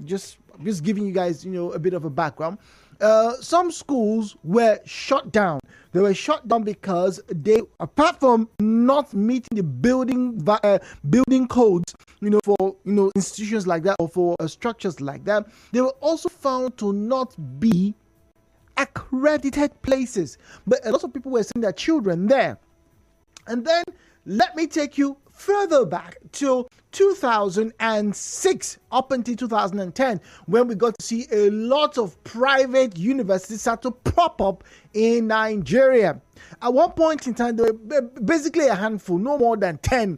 just giving you guys, a bit of a background. Some schools were shut down. They were shut down because they, apart from not meeting the building codes, for institutions like that or for structures like that, they were also found to not be accredited places. But a lot of people were sending their children there. And then let me take you further back to 2006 up until 2010, when we got to see a lot of private universities start to pop up in Nigeria. At one point in time, there were basically a handful, no more than 10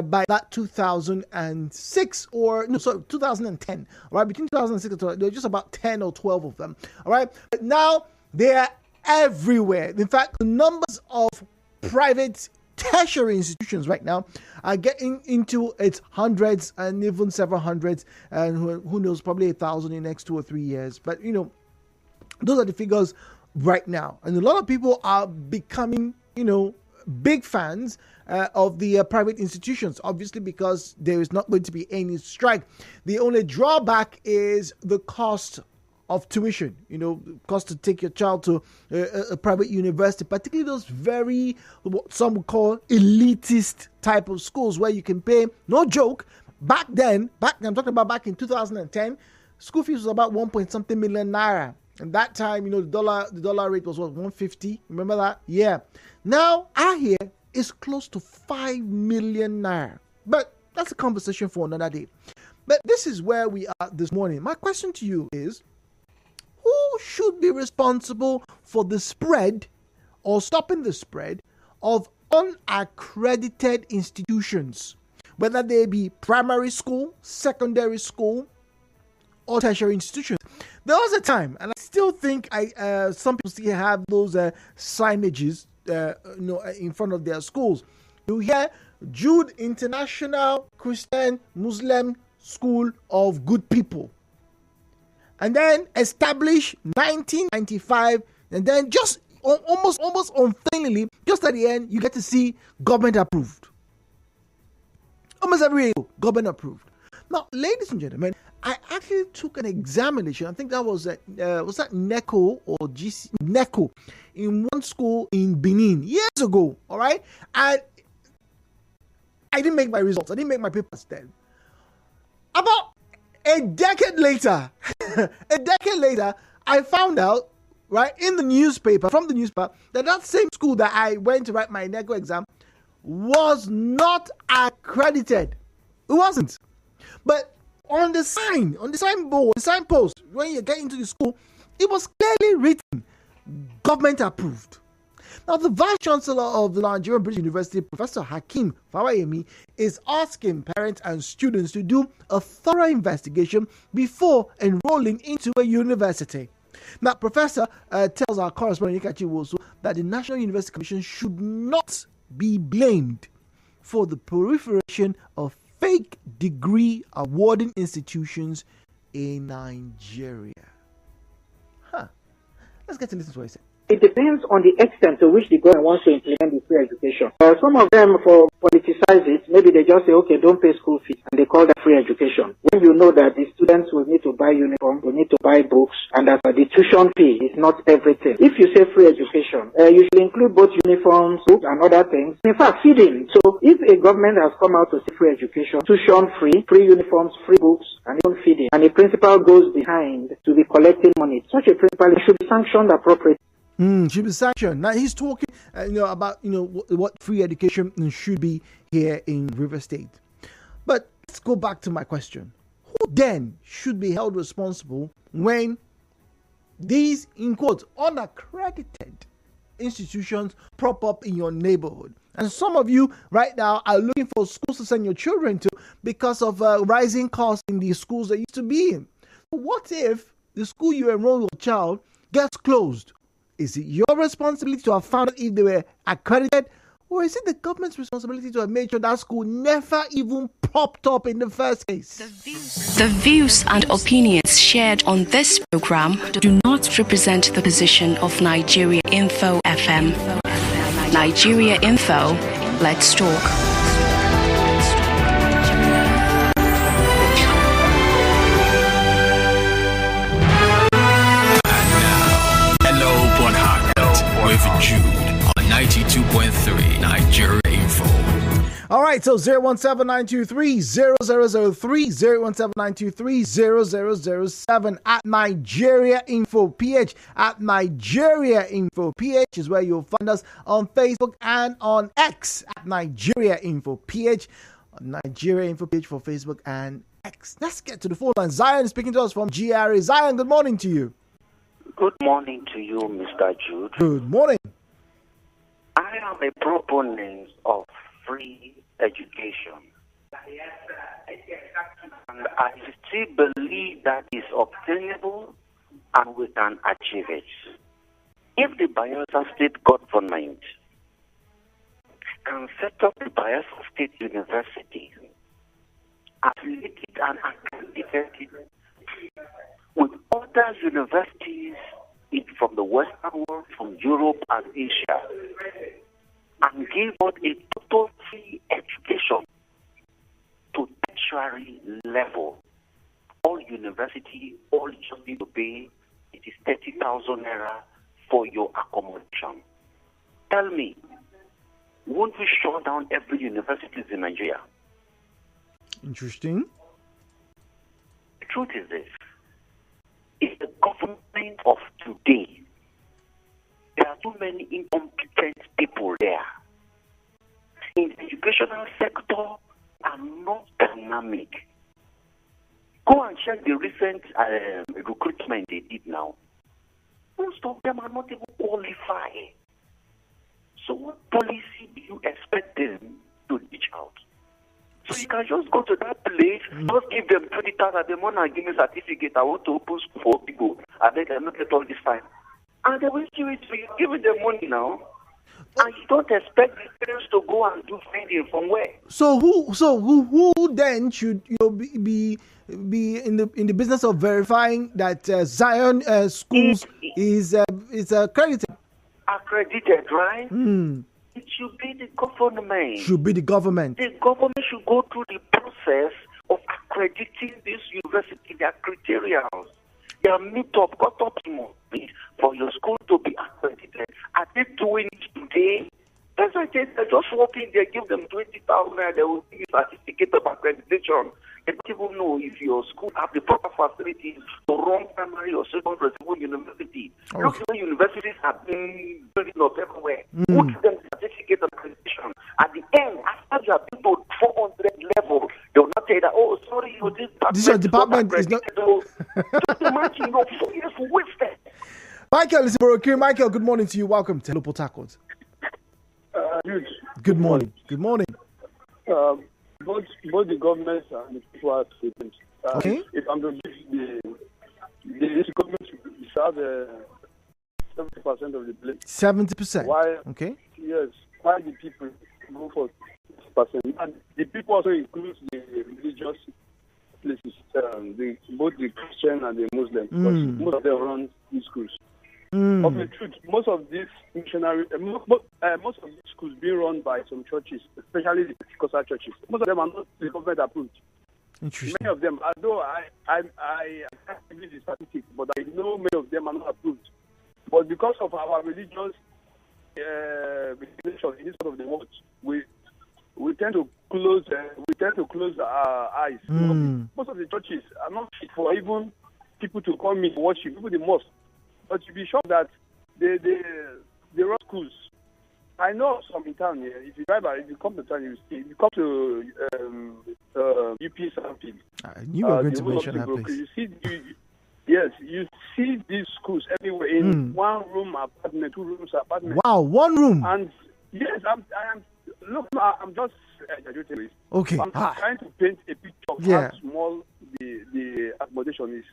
by that 2006 2010. All right, between 2006 and 2010, there were just about 10 or 12 of them. All right, but now they are everywhere. In fact, the numbers of private tertiary institutions right now are getting into its hundreds and even several hundreds, and who knows, probably 1,000 in the next 2 or 3 years. But those are the figures right now, and a lot of people are becoming big fans of the private institutions, obviously, because there is not going to be any strike. The only drawback is the cost of tuition, cost to take your child to a private university, particularly those very, what some would call elitist type of schools where you can pay, no joke, back then, I'm talking about back in 2010, school fees was about 1 million naira. And that time, the dollar rate was what, 150? Remember that? Yeah. Now, I hear it's close to 5 million naira. But that's a conversation for another day. But this is where we are this morning. My question to you is, who should be responsible for the spread or stopping the spread of unaccredited institutions, whether they be primary school, secondary school, or tertiary institutions? There was a time, and I still think some people still have those signages in front of their schools. You hear Jude International Christian Muslim School of Good People. And then established 1995, and then just almost unfailingly, just at the end, you get to see government approved. Almost every year, government approved. Now, ladies and gentlemen, I actually took an examination. I think that was that NECO or GC NECO in one school in Benin years ago. All right, and I didn't make my results. I didn't make my papers then. About a decade later, I found out, right, from the newspaper, that same school that I went to write my NECO exam was not accredited. It wasn't. But on the signpost, when you get into the school, it was clearly written, government approved. Now, the Vice Chancellor of the Nigerian British University, Professor Hakeem Fawayemi, is asking parents and students to do a thorough investigation before enrolling into a university. Now, Professor tells our correspondent Ikachi Wosu that the National University Commission should not be blamed for the proliferation of fake degree awarding institutions in Nigeria. Let's get to listen to what he said. It depends on the extent to which the government wants to implement the free education. Some of them, for politicize it, maybe they just say, okay, don't pay school fees, and they call that free education. When you know that the students will need to buy uniform, will need to buy books, and that the tuition fee is not everything. If you say free education, you should include both uniforms, books, and other things. In fact, feeding. So if a government has come out to say free education, tuition free, free uniforms, free books, and even feeding, and a principal goes behind to be collecting money, such a principal should be sanctioned appropriately. Should be sanctioned. Now he's talking, about what free education should be here in River State. But let's go back to my question: who then should be held responsible when these, in quotes, unaccredited institutions prop up in your neighborhood? And some of you right now are looking for schools to send your children to because of rising costs in the schools they used to be in. What if the school you enroll your child gets closed? Is it your responsibility to have found out if they were accredited, or is it the government's responsibility to have made sure that school never even popped up in the first place? The views and opinions shared on this program do not represent the position of Nigeria Info FM. Nigeria Info, let's talk. right, so 017-923-0003, 017-923-0007 at Nigeria Info PH. At Nigeria Info PH is where you'll find us on Facebook and on X at Nigeria Info PH. Nigeria Info PH for Facebook and X. Let's get to the phone line. Zion is speaking to us from GRA. Zion, good morning to you. Good morning to you, Mr. Jude. Good morning. I am a proponent of free education. And I still believe that is obtainable and we can achieve it. If the Bayelsa State government can set up the Bayelsa State University, affiliated and accredited with other universities from the Western world, from Europe and Asia, and give us a total free education to tertiary level. All university, all you just need to pay, it is 30,000 naira for your accommodation. Tell me, won't we shut down every university in Nigeria? Interesting. The truth is this. It's the government of today. There are too many incompetent people there. In the educational sector are not dynamic. Go and check the recent recruitment they did now. Most of them are not even qualified. So what policy do you expect them to reach out? So you can just go to that place, just give them 20,000 a month and give me a certificate. I want to open school for people. I think I'm not get all this time. And they will do it for you, giving them money now. And you don't expect the parents to go and do finding from where? So who then should be in the business of verifying that Zion schools is accredited? Accredited, right? It should be the government. Should be the government. The government should go through the process of accrediting this university, their criteria. Their meetup, got up for your school to be accredited. Are they doing it today? That's why they're just walking there, give them 20,000 and they will give you a certificate of accreditation. They don't even know if your school have the proper facilities to run primary or secondary or university. Okay. Look at the universities have been building up everywhere. Who gives them the certificate of accreditation? At the end, after you have been to 400 level, they will not say that, oh, sorry, this department is not. Just imagine, 4 years wasted. Michael is Borokiri. Michael, good morning to you. Welcome to Hello Port Harcourt. Good morning. Good morning. Both the governments and the people are students. Okay. If I'm to give this government should have 70% of the place. 70%. Why? Okay. Yes. Why the people go for 60%? And the people also include the religious places, both the Christian and the Muslim. Because most of them run these schools. Of the truth, most of these missionary, most of these schools being run by some churches, especially the Pentecostal churches. Most of them are not the government approved. Interesting. Many of them, although I can't give the statistics, but I know many of them are not approved. But because of our religious regulation in this part of the world, we tend to close our eyes. Most of the churches are not fit for even people to come in worship, people the mosque. But you'll be shocked that they run schools. I know some in town here. If you come to town, you see. If you come to UP Sanfield, you were going to mention that place. You see, you see these schools everywhere in one room apartment, 2 rooms apartment. Wow, 1 room. And yes, I'm just exaggerating. Okay. I'm trying to paint a picture of how small the accommodation is.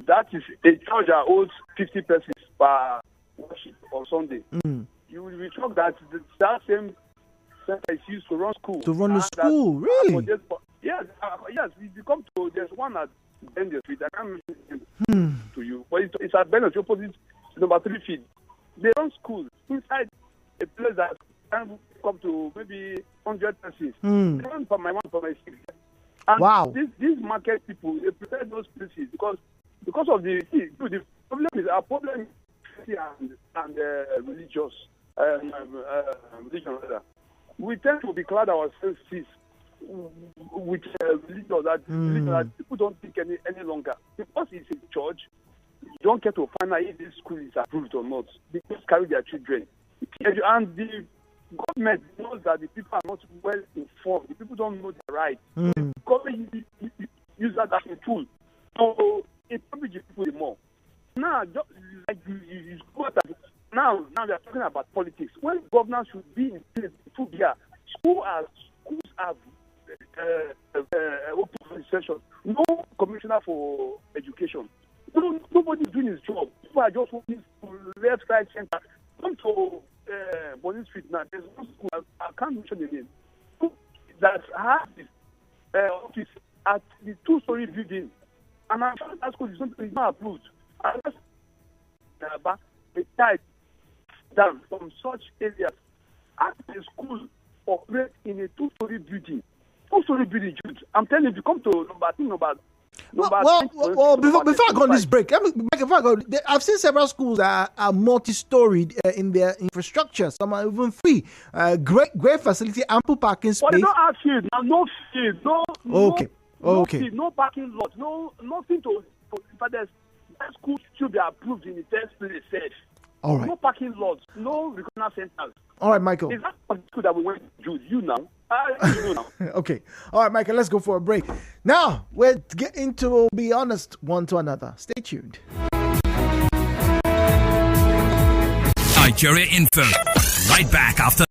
That is a church that holds 50 persons per worship on Sunday. You will be shocked that that same center is used to run school. To run the school, really? Yes. You come to, there's one at Bendia Street. I can't mention to you, but it's at Bendia Street, opposite number 3 feet. They run schools inside a place that can come to maybe 100 persons. They run for my 6. And wow. These market people, they prepare those places because of the problem is our problem is and religious religion rather. we tend to declare ourselves with religion that people don't think any longer. Because it's a church, you don't get to find out if this school is approved or not. They just carry their children. And the government knows that the people are not well informed. The people don't know their rights. The government use that as a tool. So it probably gives people more. Now, just like you now we are talking about politics. When governors should be in place to be schools have open session. No commissioner for education. Nobody is doing his job. People are just working left, right, center. Come to Bonny Street now. There's no school. I can't mention the name. That has this office at the two-story building. And I'm sure that school is not approved. And that's the type down from such areas. As the school operate in a two-story building. Two-story building, Jude. I'm telling you, if you come to number before I go on this break, I've seen several schools that are multi-storied in their infrastructure. Some are even free. Great facility, ample parking space. But they don't have field. No field. No parking lot. Nothing to. But that school should be approved in the first place. All right. No parking lots. No recognition centers. All right, Michael. Is that the school that we went to? You now. Okay. All right, Michael, let's go for a break. Now, we're getting to be honest one to another. Stay tuned. Nigeria Info. Right back after.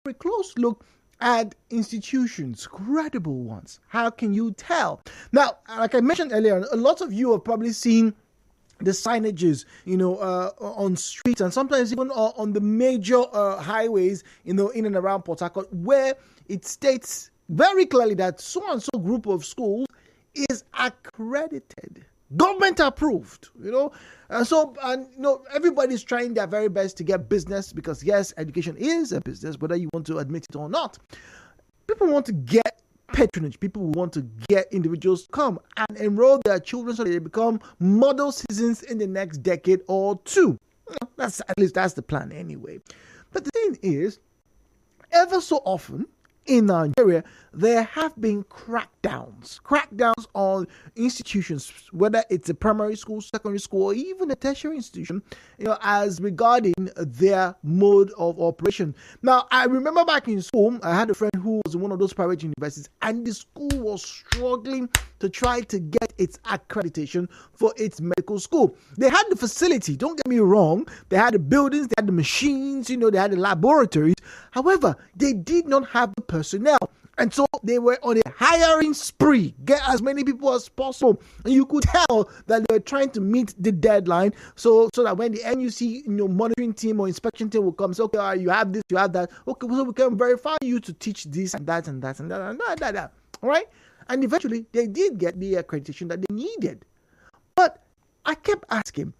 a close look at institutions, credible ones. How can you tell? Now, like I mentioned earlier, a lot of you have probably seen the signages, on streets and sometimes even on the major highways, in and around Port Harcourt, where it states very clearly that so and so group of schools is accredited, government approved. Everybody's trying their very best to get business because yes, education is a business, whether you want to admit it or not. People want to get patronage. People want to get individuals to come and enroll their children so that they become model citizens in the next decade or two. That's the plan anyway. But the thing is, ever so often in Nigeria, there have been crackdowns on institutions, whether it's a primary school, secondary school, or even a tertiary institution, as regarding their mode of operation. Now, I remember back in school, I had a friend who was in one of those private universities, and the school was struggling to try to get its accreditation for its medical school. They had the facility, don't get me wrong, they had the buildings, they had the machines, they had the laboratories. However, they did not have the personnel. And so they were on a hiring spree, get as many people as possible. And you could tell that they were trying to meet the deadline so that when the NUC monitoring team or inspection team will come, say, okay, you have this, you have that. Okay, so we can verify you to teach this and that and that and that and that. All right? And eventually, they did get the accreditation that they needed. But I kept asking,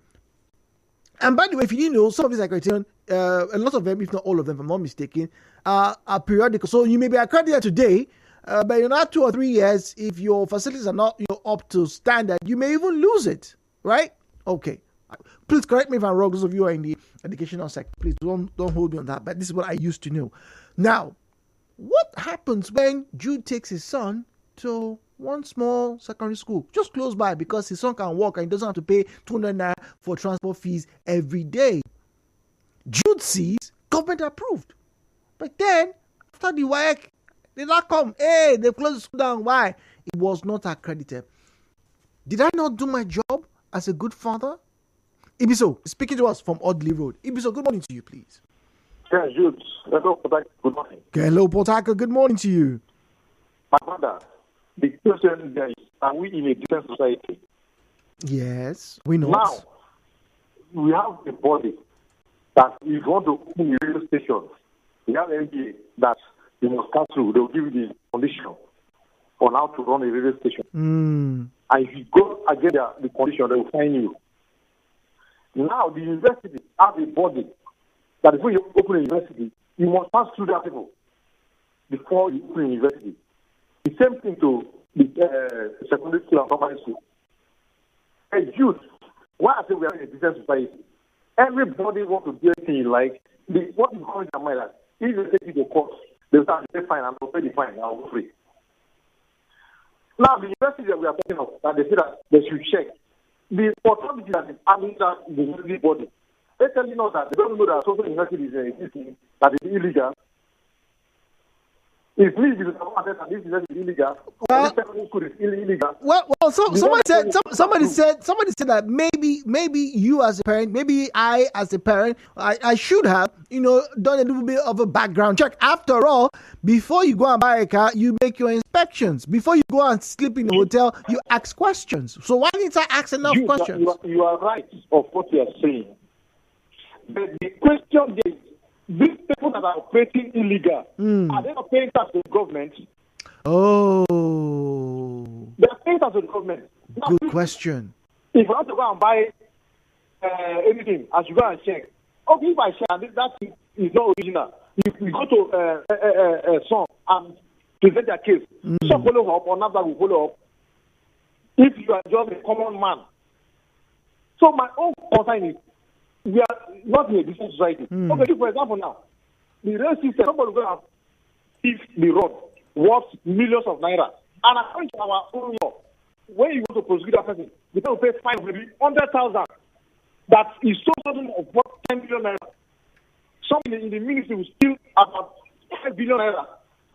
and by the way, if you didn't know, some of these accreditation, a lot of them, if not all of them, if I'm not mistaken, are periodical. So you may be accredited today, but in not 2 or 3 years, if your facilities are not up to standard, you may even lose it, right? Okay. Please correct me if I'm wrong. Those of you who are in the educational sector, please don't hold me on that. But this is what I used to know. Now, what happens when Jude takes his son to one small secondary school just close by because his son can walk and he doesn't have to pay 200 naira for transport fees every day? Jude sees government approved. But then, after the work, they not come. Hey, they closed the school down. Why? It was not accredited. Did I not do my job as a good father? Ibiso, speaking to us from Audley Road. Ibiso, good morning to you, please. Yeah, Jude. Hello, Port Harcourt. Good morning. Hello, Port Harcourt. Good morning to you. My brother, the question there is, are we in a different society? Yes, we know. Now, we have a body that if you want to open a radio station, we have NDA that you must come through. They will give you the condition on how to run a radio station. And if you go against the condition, they will fine you. Now, the university has a body that before you open a university, you must pass through that people before you open a university. The same thing to the secondary school and primary school. Hey, youth, why I say we are in a different society? Everybody wants to do anything you like. What you call in their mind, if they take you to court, they will start to pay fine and they'll pay the fine and I'll go free. Now, the university that we are talking of, that they say that they should check, the authority that is having that the university body, they're telling us that they don't know that social university is existing, that is illegal. If me, because I this is illegal, illegal. Well, somebody said that maybe you as a parent, maybe I as a parent, I should have, done a little bit of a background check. After all, before you go and buy a car, you make your inspections. Before you go and sleep in a hotel, you ask questions. So why didn't I ask enough questions? You are right of what you are saying. But the question is, these people that are operating illegal, are they not paying tax to the government? Oh. They are paying tax to the government. Now, good question. If you want to go and buy anything, as you go and check, okay, if I check and that is not original, you go to some and present their case. Some follow up or not that will follow up. If you are just a common man. So my own concern is, we are not in a decent society. Okay, for example now, the rail system, somebody will go and fix the road worth millions of naira. And according to our own law, when you want to prosecute that person, you have to pay fine maybe 100,000. That is so sudden of what 10 billion naira. Somebody in the ministry will steal about 5 billion naira.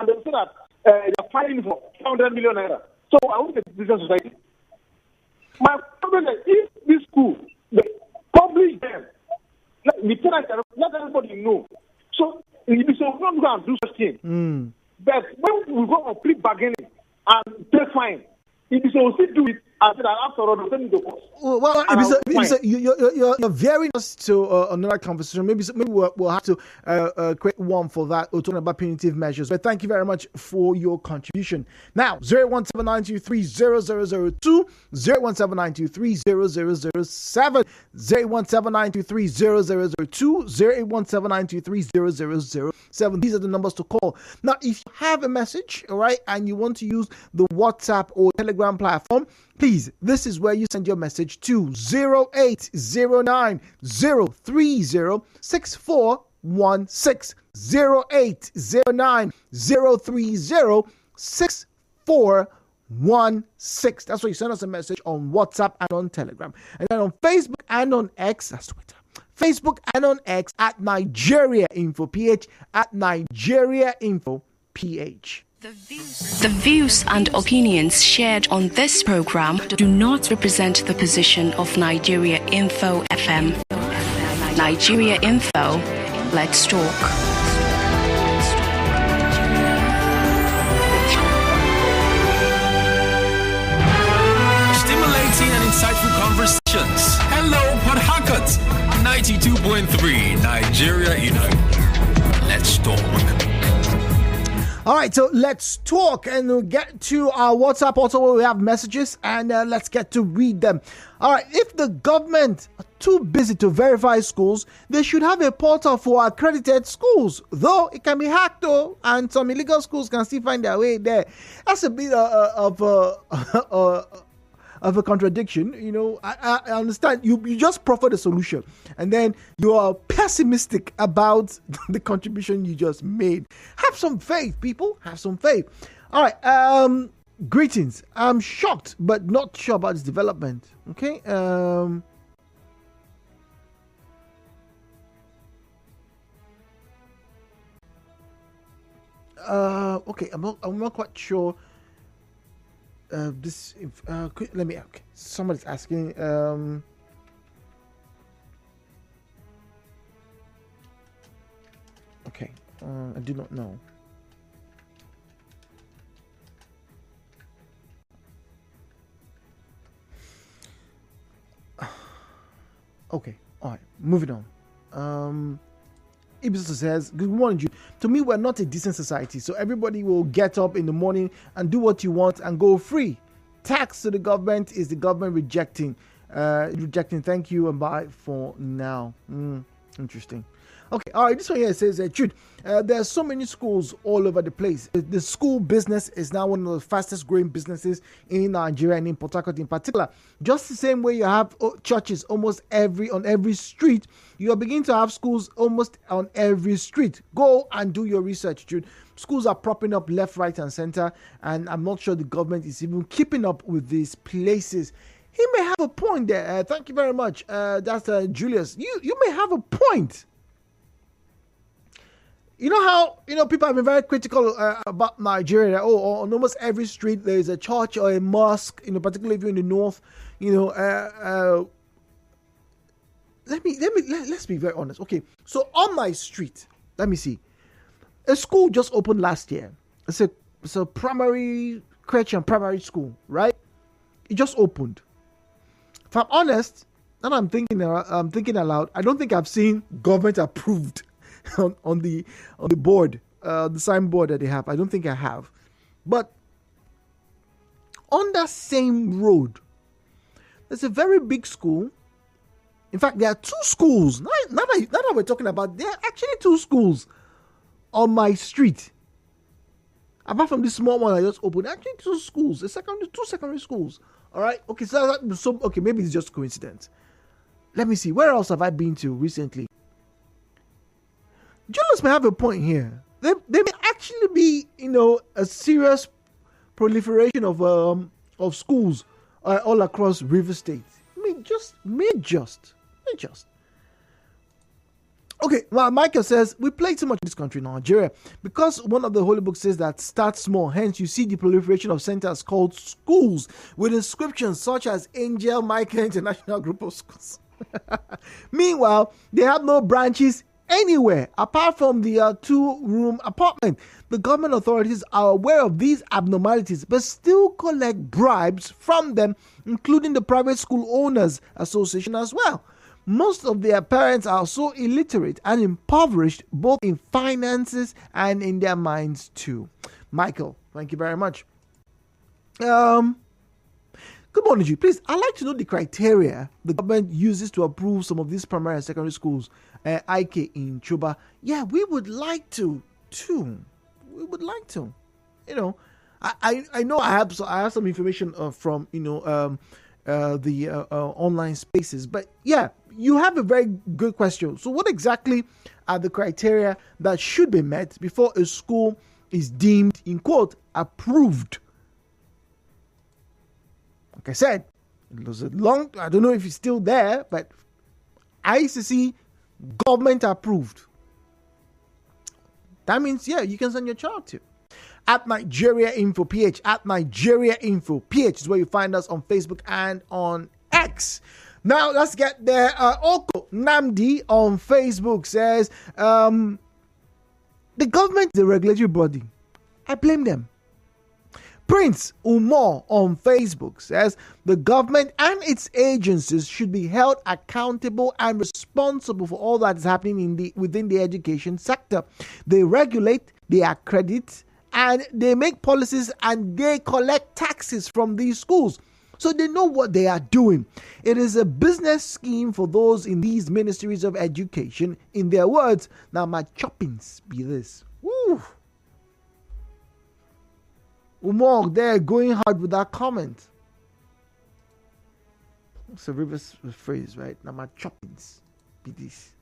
And they will say that they are fining for 100 million naira. So I want a decent society. My problem is, if this school, they publish them, let everybody know. So So we don't go and do such thing. But when we go on pre-bargaining and pay fine, so we still do it after that. After all, we don't need to cost. Well, you're veering us to another conversation. Maybe we'll have to create one for that. We're talking about punitive measures. But thank you very much for your contribution. Now, 01792300002, 01792300007, 01792300002, 01792300007. These are the numbers to call. Now, if you have a message, all right, and you want to use the WhatsApp or Telegram platform, please, this is where you send your message to 0809 030 6416. 0809 030 6416. That's why you send us a message on WhatsApp and on Telegram. And then on Facebook and on X, that's Twitter. Facebook and on X at Nigeria Info PH, at Nigeria Info PH. The views and opinions shared on this program do not represent the position of Nigeria Info FM. Nigeria Info, let's talk. Stimulating and insightful conversations. Hello, Port Harcourt. 92.3 Nigeria Info. Let's talk. All right, so let's talk, and we'll get to our WhatsApp also where we have messages, and let's get to read them. All right, if the government are too busy to verify schools, they should have a portal for accredited schools, though it can be hacked, though, and some illegal schools can still find their way there. That's a bit of a contradiction. You know, I understand you just proffered a solution and then you are pessimistic about the contribution you just made. Have some faith, people. Have some faith. All right. Greetings. I'm shocked but not sure about this development. Okay. Okay. I'm not quite sure. Let me. Okay, somebody's asking. Okay, I do not know. Okay, all right, moving on. Ibis says, good morning, Jude. To me, we're not a decent society, so everybody will get up in the morning and do what you want and go free. Tax to the government is the government rejecting. Thank you and bye for now. Interesting. Okay, all right, this one here says, Jude, there are so many schools all over the place. The school business is now one of the fastest growing businesses in Nigeria and in Port Harcourt in particular. Just the same way you have churches on every street, you are beginning to have schools almost on every street. Go and do your research, Jude. Schools are propping up left, right, and center, and I'm not sure the government is even keeping up with these places. He may have a point there. Thank you very much. That's Julius. You may have a point. You know how, people have been very critical about Nigeria. On almost every street there is a church or a mosque, particularly if you're in the north, let's be very honest. Okay, so on my street, let me see. A school just opened last year. It's a primary crèche and primary school, right? It just opened. If I'm honest, and I'm thinking aloud, I don't think I've seen government approved on the board, the signboard that they have. I don't think I have. But on that same road, there's a very big school. In fact, there are two schools. Now that we're talking about, there are actually two schools on my street. Apart from this small one I just opened, actually two schools, two secondary schools. All right. Okay. So maybe it's just coincidence. Let me see. Where else have I been to recently? Julius may have a point here. There may actually be, a serious proliferation of schools all across River State. May just. Okay, well, Michael says, we play too much in this country, Nigeria, because one of the holy books says that start small. Hence, you see the proliferation of centers called schools with inscriptions such as Angel Michael International Group of Schools. Meanwhile, they have no branches anywhere apart from the 2-room apartment. The government authorities are aware of these abnormalities but still collect bribes from them, including the Private School Owners Association as well. Most of their parents are so illiterate and impoverished both in finances and in their minds too. Michael, thank you very much. Good morning, Jude. Please, I'd like to know the criteria the government uses to approve some of these primary and secondary schools. IK in Chuba. Yeah, we would like to too. We would like to. I know I have some information from the online spaces, but yeah, you have a very good question. So, what exactly are the criteria that should be met before a school is deemed, in quote, approved? Like I said, it was a long, I don't know if it's still there, but ICC government approved. That means, yeah, you can send your child to. At Nigeria Info PH, at Nigeria Info PH is where you find us on Facebook and on X. Now, let's get there. Oko Namdi on Facebook says, the government is a regulatory body. I blame them. Prince Umar on Facebook says the government and its agencies should be held accountable and responsible for all that is happening within the education sector. They regulate, they accredit, and they make policies and they collect taxes from these schools. So they know what they are doing. It is a business scheme for those in these ministries of education. In their words, now my choppings be this. Woo! Umar there going hard with that comment. It's a reverse phrase, right? Now my choppings be this.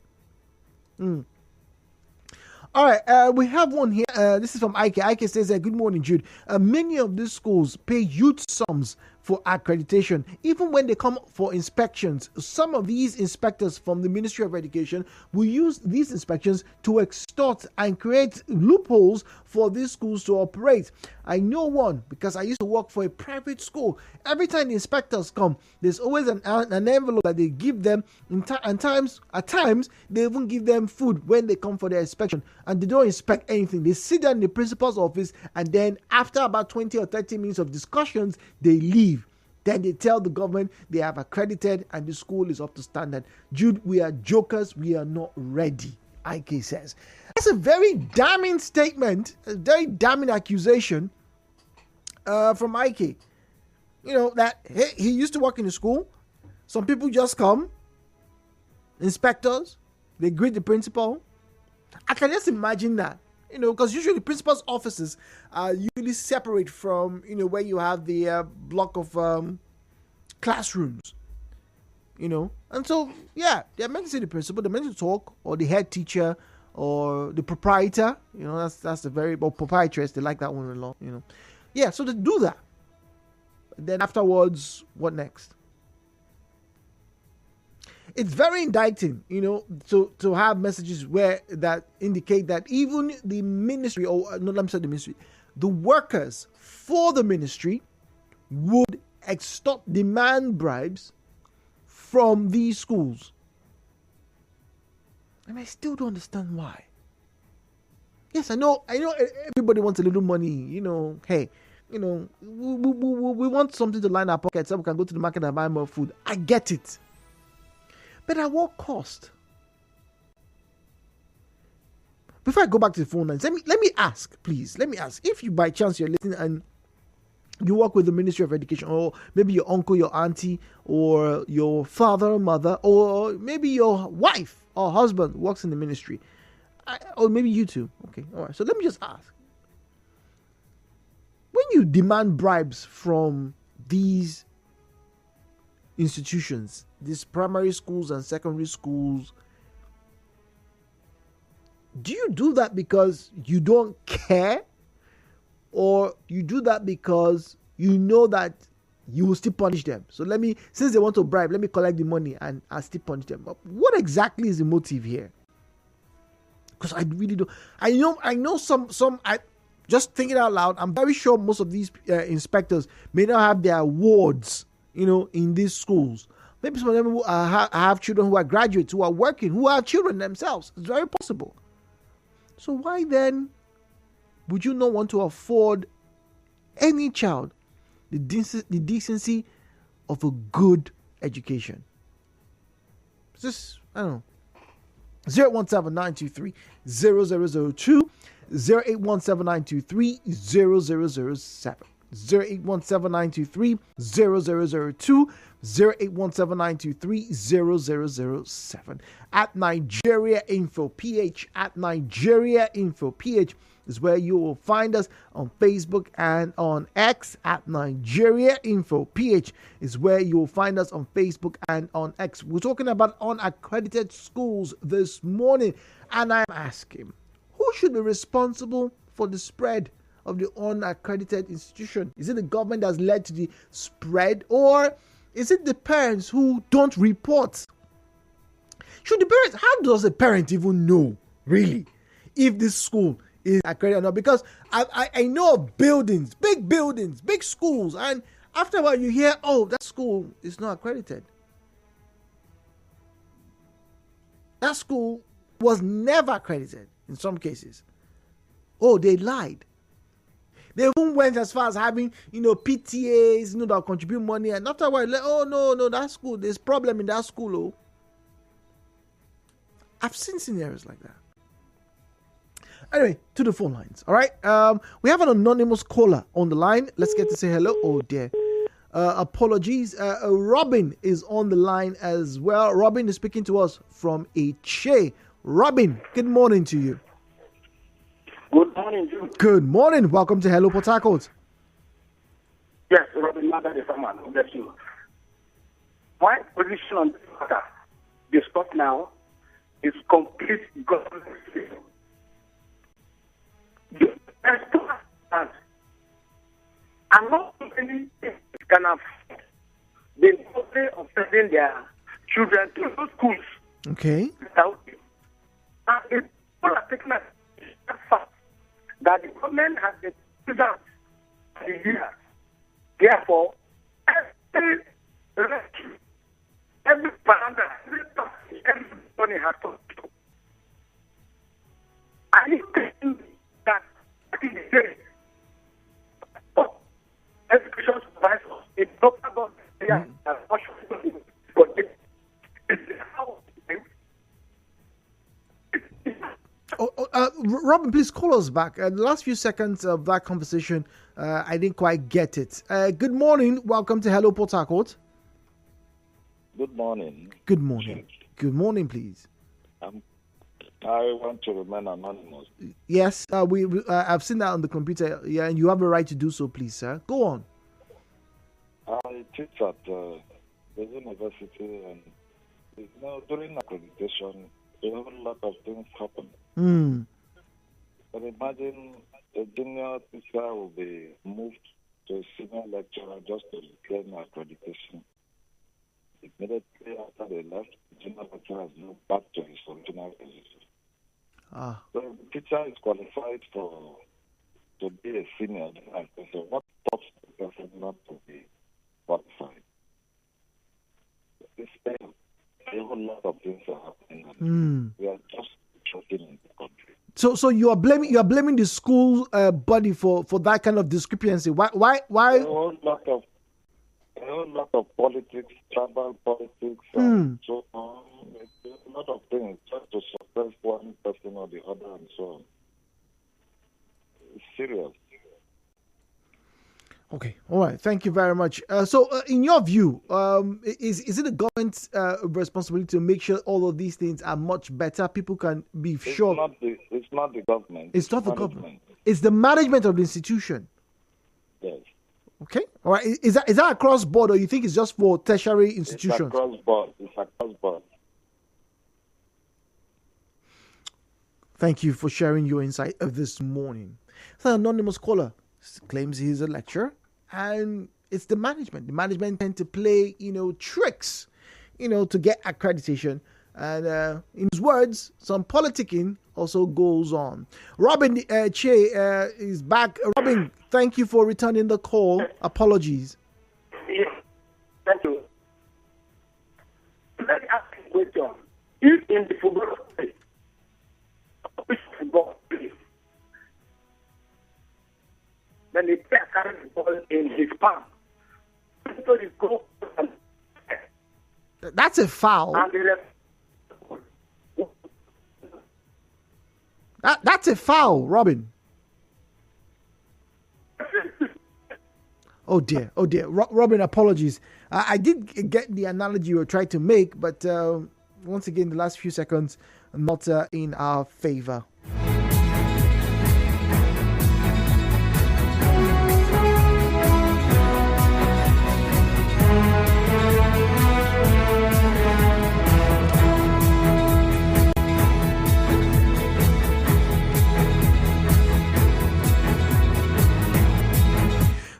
All right, we have one here. This is from Ike. Ike says, good morning, Jude. Many of these schools pay huge sums for accreditation. Even when they come for inspections, some of these inspectors from the Ministry of Education will use these inspections to extort and create loopholes for these schools to operate. I know one because I used to work for a private school. Every time the inspectors come, there's always an envelope that they give them. At times, they even give them food when they come for their inspection. And they don't inspect anything. They sit down in the principal's office, and then after about 20 or 30 minutes of discussions, they leave. Then they tell the government they have accredited and the school is up to standard. Jude, we are jokers. We are not ready, IK says. That's a very damning statement, a very damning accusation from IK. That he used to work in the school. Some people just come, inspectors, they greet the principal. I can just imagine that, because usually principal's offices are usually separate from, where you have the block of classrooms, and so, yeah, they're meant to see the principal, they're meant to talk, or the head teacher, or the proprietor, that's the very, or proprietress, they like that one a lot, Yeah, so they do that. Then afterwards, what next? It's very indicting, to have messages that indicate that even the ministry, the workers for the ministry would demand bribes from these schools. And I still don't understand why. Yes, I know everybody wants a little money, hey, we want something to line our pockets so we can go to the market and buy more food. I get it. But at what cost? Before I go back to the phone lines, let me ask, please. Let me ask. If you by chance you're listening and you work with the Ministry of Education, or maybe your uncle, your auntie, or your father or mother, or maybe your wife or husband works in the ministry, or maybe you too. Okay, all right. So let me just ask. When you demand bribes from these institutions, these primary schools and secondary schools, do you do that because you don't care, or you do that because you know that you will still punish them? So since they want to bribe, let me collect the money and I'll still punish them. What exactly is the motive here? Because I really don't. I know some. I just thinking out loud, I'm very sure most of these inspectors may not have their awards, in these schools. Maybe some of them who have children who are graduates, who are working, who have children themselves. It's very possible. So why then would you not want to afford any child the decency of a good education? Just, I don't know. 017-923-0002, 0817923-0007, 0817923-0002, 0817923-0007. At Nigeria Info PH, at Nigeria Info PH is where you will find us on Facebook and on X. At Nigeria Info PH is where you will find us on Facebook and on X. We're talking about unaccredited schools this morning, and I'm asking, who should be responsible for the spread of the unaccredited institution? Is it the government that's led to the spread, or is it the parents who don't report? Should the parents, how does a parent even know, really, if this school is accredited or not? Because I know of buildings, big schools, and after a while you hear, oh, that school is not accredited. That school was never accredited in some cases. Oh, they lied. They even went as far as having, PTAs, that contribute money, and after a while, like, oh, no, that school, there's problem in that school, oh. I've seen scenarios like that. Anyway, to the phone lines, all right? We have an anonymous caller on the line. Let's get to say hello. Oh, dear. Apologies. Robin is on the line as well. Robin is speaking to us from Eche. Robin, good morning to you. Good morning, Jude. Good morning. Welcome to Hello Port Harcourt. Yes, Robin, Mother, the farmer. Bless you. My position on this matter, discussed now, is complete government failure. The restaurants are not any can afford the way of sending their children to those schools. Okay. Without it. And the people are taking that fact that the government has been present for the years. Therefore, every rescue, every veranda, everybody has to do. And it's taking that in the day, education supervisors, it's not about the Robin, please call us back. The last few seconds of that conversation, I didn't quite get it. Good morning. Welcome to Hello Port Harcourt. Good morning. Good morning. Good morning, please. I want to remain anonymous. Yes, I've seen that on the computer. Yeah, and you have a right to do so, please, sir. Go on. I teach at the university, and during accreditation, a whole lot of things happen. But imagine a junior teacher will be moved to a senior lecturer just to gain accreditation. Immediately after they left, the junior lecturer has moved back to his original position. So the teacher is qualified to be a senior. So what stops the person not to be qualified? This a whole lot of things are happening. We are just choking in the country. So you are blaming the school body for that kind of discrepancy. Why? A whole lot of politics, tribal politics, and so on. A lot of things just to suppress one person or the other, and so on. It's serious. Okay, all right. Thank you very much. So, in your view, is it the government's responsibility to make sure all of these things are much better? People can be sure. It's not the government. It's not the government. It's the management of the institution. Yes. Okay. All right. Is that across board, or you think it's just for tertiary institutions? It's across board. Thank you for sharing your insight of this morning. So, an anonymous caller claims he's a lecturer, and it's the management. The management tend to play, tricks, to get accreditation. And in his words, some politicking also goes on. Robin Che is back. Robin, thank you for returning the call. Apologies. Yes. Thank you. question. If in the football play, which football play, then the player carries the ball in his palm. So the goal and That's a foul. That's a foul, Robin. Oh dear. Robin, apologies. I did get the analogy you were trying to make, but once again, the last few seconds not in our favor.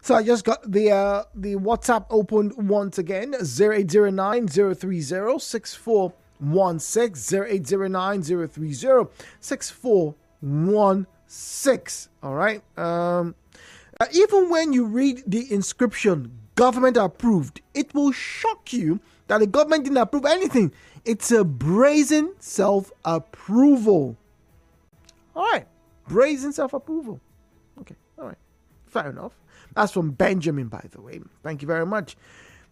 So I just got the WhatsApp opened once again, 0809-030-6416, 0809-030-6416. All right. Even when you read the inscription, government approved, it will shock you that the government didn't approve anything. It's a brazen self-approval. All right. Brazen self-approval. Okay. All right. Fair enough. That's from Benjamin, by the way. Thank you very much.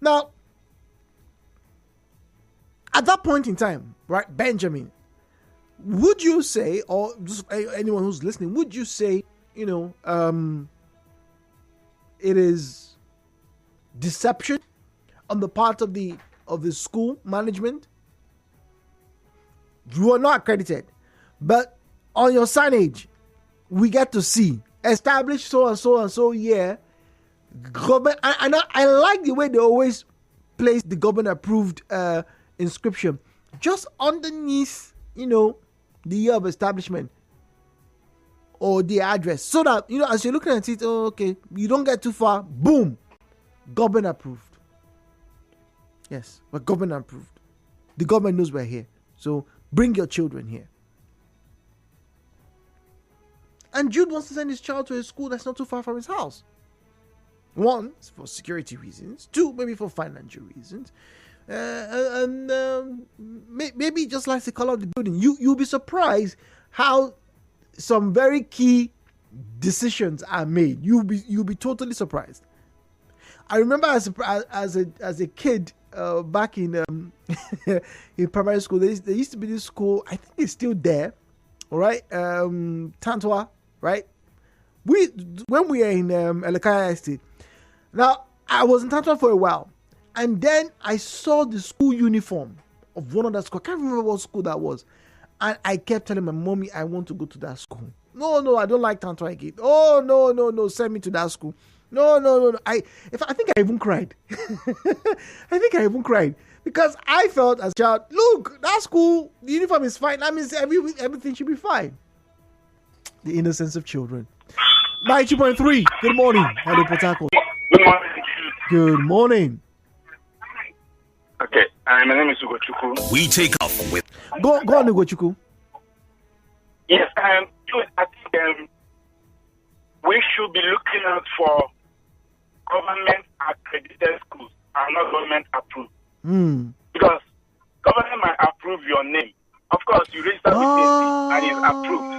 Now, at that point in time, right, Benjamin, would you say, or just anyone who's listening, would you say, it is deception on the part of the school management? You are not accredited, but on your signage, we get to see established so and so and so year. Government, and I like the way they always place the government approved inscription just underneath, the year of establishment or the address, so that as you're looking at it, you don't get too far. Boom, government approved. Yes, we're government approved. The government knows we're here, so bring your children here. And Jude wants to send his child to a school that's not too far from his house. One, for security reasons. Two, maybe for financial reasons. And maybe just like the color of the building. You'll be surprised how some very key decisions are made. You'll be totally surprised. I remember as a kid back in in primary school, there used to be this school. I think it's still there. All right, Tantua, right? When we were in Elekaya Estate. Now, I was in Tantua for a while, and then I saw the school uniform of one of the school. I can't remember what school that was, and I kept telling my mommy I want to go to that school. No, I don't like Tantua again. Oh, no, send me to that school. No. I think I even cried. I think I even cried because I felt as a child, look, that school, the uniform is fine. That means everything should be fine. The innocence of children. 92.3. Good morning. Hello, Port Harcourt. Good morning. Good morning. Okay, my name is Ugochukwu. We take off with. Go on, Ugochukwu. Yes, I think we should be looking out for government accredited schools and not government approved. Because government might approve your name. Of course, you register with AC and it's approved.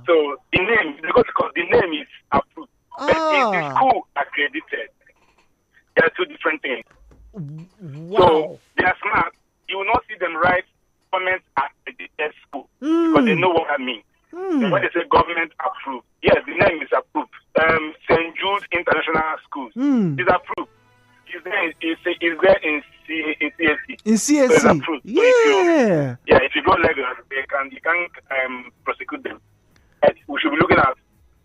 So the name, because the name is approved. But is the school accredited? There are two different things. Wow. So they are smart. You will not see them write government accredited school because they know what I mean. So when they say government approved, yes, the name is approved. St. Jude International Schools is approved. Is there in CSC? In CSC, so it's approved. yeah. So if you go Lagos, you can prosecute them. We should be looking at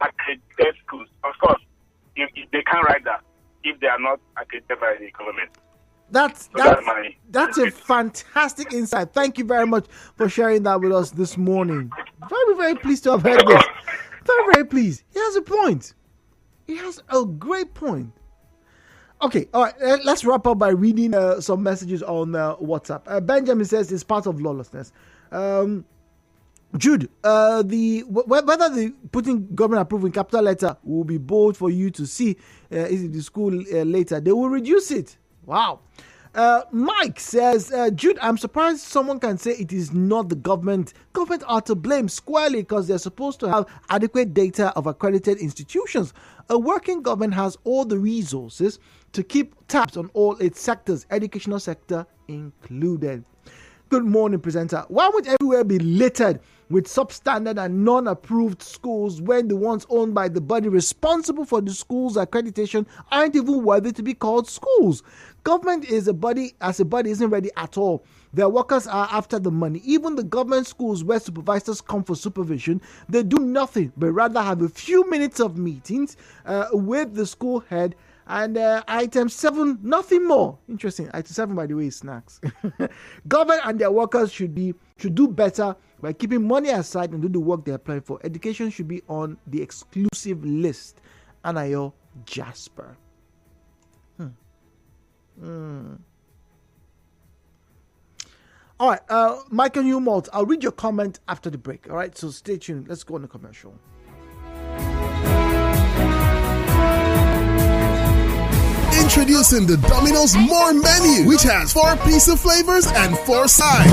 accredited schools. Of course, if they can't write that if they are not accredited by the government. That's a fantastic insight. Thank you very much for sharing that with us this morning. Very, very pleased to have heard this. Very, very pleased. He has a point. He has a great point. Okay, all right. Let's wrap up by reading some messages on WhatsApp. Benjamin says it's part of lawlessness. Jude, whether the putting government approval in capital letter will be bold for you to see in the school later, they will reduce it. Wow. Mike says, Jude, I'm surprised someone can say it is not the government. Government are to blame squarely because they're supposed to have adequate data of accredited institutions. A working government has all the resources to keep tabs on all its sectors, educational sector included. Good morning, presenter. Why would everywhere be littered with substandard and non-approved schools when the ones owned by the body responsible for the school's accreditation aren't even worthy to be called schools? Government is a body, as a body, isn't ready at all. Their workers are after the money. Even the government schools where supervisors come for supervision, they do nothing but rather have a few minutes of meetings with the school head. And item 7, nothing more. Interesting. Item 7, by the way, is snacks. Government and their workers should do better by keeping money aside and do the work they're applying for. Education should be on the exclusive list. Anayo Jasper. All right, Michael Newmalt, I'll read your comment after the break. All right, so stay tuned. Let's go on the commercial. Introducing the Domino's More Menu, which has 4 pizza flavors and 4 sides.